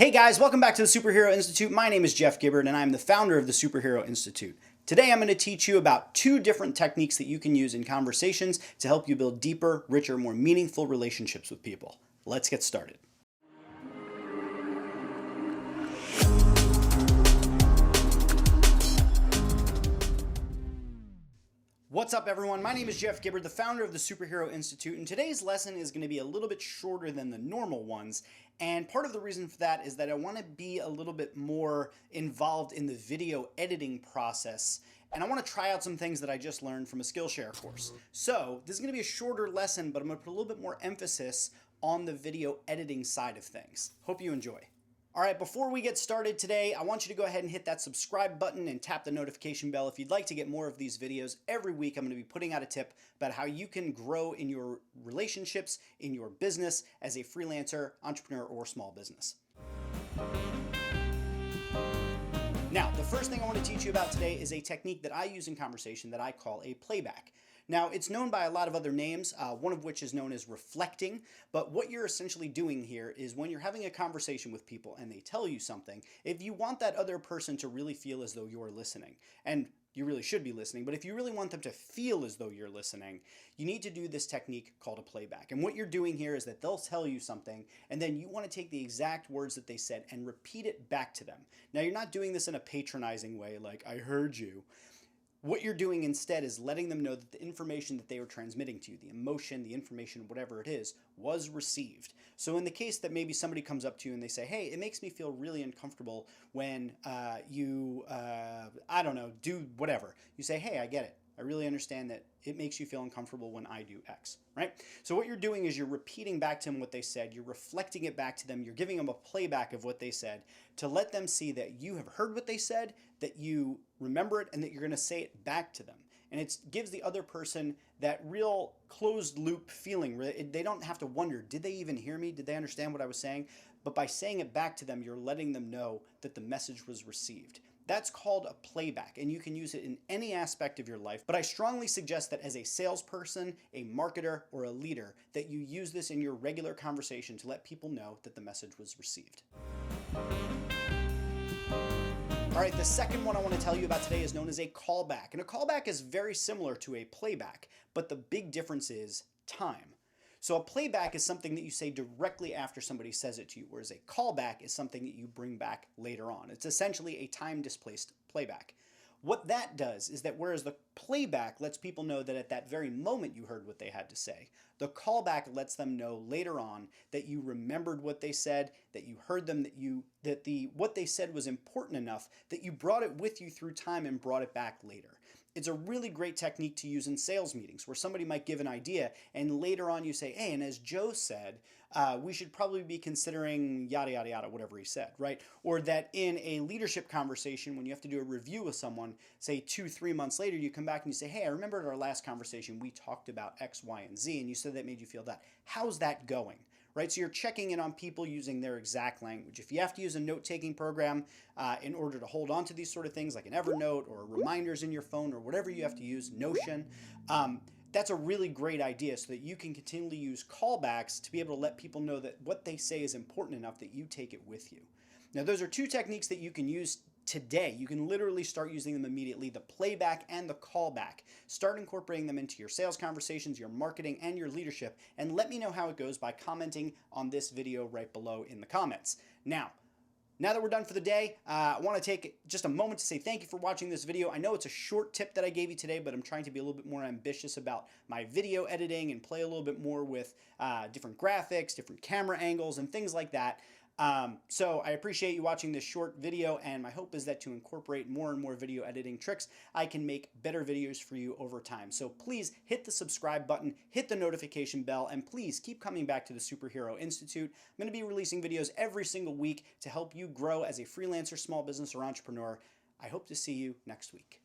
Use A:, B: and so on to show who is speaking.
A: Hey guys, welcome back to the Superhero Institute. My name is Jeff Gibbard and I'm the founder of the Superhero Institute. Today I'm going to teach you about two different techniques that you can use in conversations to help you build deeper, richer, more meaningful relationships with people. Let's get started. What's up everyone? My name is Jeff Gibbard, the founder of the Superhero Institute, and today's lesson is going to be a little bit shorter than the normal ones. And part of the reason for that is that I want to be a little bit more involved in the video editing process, and I want to try out some things that I just learned from a Skillshare course. So this is going to be a shorter lesson, but I'm going to put a little bit more emphasis on the video editing side of things. Hope you enjoy. All right, before we get started today, I want you to go ahead and hit that subscribe button and tap the notification bell if you'd like to get more of these videos. Every week I'm going to be putting out a tip about how you can grow in your relationships, in your business as a freelancer, entrepreneur, or small business. Now, the first thing I want to teach you about today is a technique that I use in conversation that I call a playback. Now, it's known by a lot of other names, one of which is known as reflecting, but what you're essentially doing here is when you're having a conversation with people and they tell you something, if you want that other person to really feel as though you're listening, and you really should be listening, but if you really want them to feel as though you're listening, you need to do this technique called a playback. And what you're doing here is that they'll tell you something, and then you want to take the exact words that they said and repeat it back to them. Now, you're not doing this in a patronizing way, like, I heard you. What you're doing instead is letting them know that the information that they were transmitting to you, the emotion, the information, whatever it is, was received. So in the case that maybe somebody comes up to you and they say, hey, it makes me feel really uncomfortable when you, I don't know, do whatever. You say, hey, I get it. I really understand that it makes you feel uncomfortable when I do X, right? So what you're doing is you're repeating back to them what they said, you're reflecting it back to them, you're giving them a playback of what they said to let them see that you have heard what they said, that you remember it, and that you're going to say it back to them. And it gives the other person that real closed loop feeling. They don't have to wonder, did they even hear me? Did they understand what I was saying? But by saying it back to them, you're letting them know that the message was received. That's called a playback, and you can use it in any aspect of your life. But I strongly suggest that as a salesperson, a marketer, or a leader, that you use this in your regular conversation to let people know that the message was received. All right, the second one I want to tell you about today is known as a callback. And a callback is very similar to a playback, but the big difference is time. So a playback is something that you say directly after somebody says it to you, whereas a callback is something that you bring back later on. It's essentially a time-displaced playback. What that does is that whereas the playback lets people know that at that very moment you heard what they had to say, the callback lets them know later on that you remembered what they said, that you heard them, that what they said was important enough that you brought it with you through time and brought it back later. It's a really great technique to use in sales meetings where somebody might give an idea and later on you say, hey, and as Joe said, we should probably be considering yada, yada, yada, whatever he said, right? Or that in a leadership conversation, when you have to do a review with someone, say 2-3 months later, you come back and you say, hey, I remember at our last conversation, we talked about X, Y, and Z, and you said that made you feel that. How's that going? Right? So you're checking in on people using their exact language. If you have to use a note-taking program in order to hold on to these sort of things like an Evernote or reminders in your phone or whatever you have to use, Notion, that's a really great idea so that you can continually use callbacks to be able to let people know that what they say is important enough that you take it with you. Now, those are two techniques that you can use today. You can literally start using them immediately, the playback and the callback. Start incorporating them into your sales conversations, your marketing, and your leadership, and let me know how it goes by commenting on this video right below in the comments. Now that we're done for the day, I want to take just a moment to say thank you for watching this video. I know it's a short tip that I gave you today, but I'm trying to be a little bit more ambitious about my video editing and play a little bit more with different graphics, different camera angles, and things like that. So I appreciate you watching this short video, and my hope is that to incorporate more and more video editing tricks, I can make better videos for you over time. So please hit the subscribe button, hit the notification bell, and please keep coming back to the Superhero Institute. I'm going to be releasing videos every single week to help you grow as a freelancer, small business, or entrepreneur. I hope to see you next week.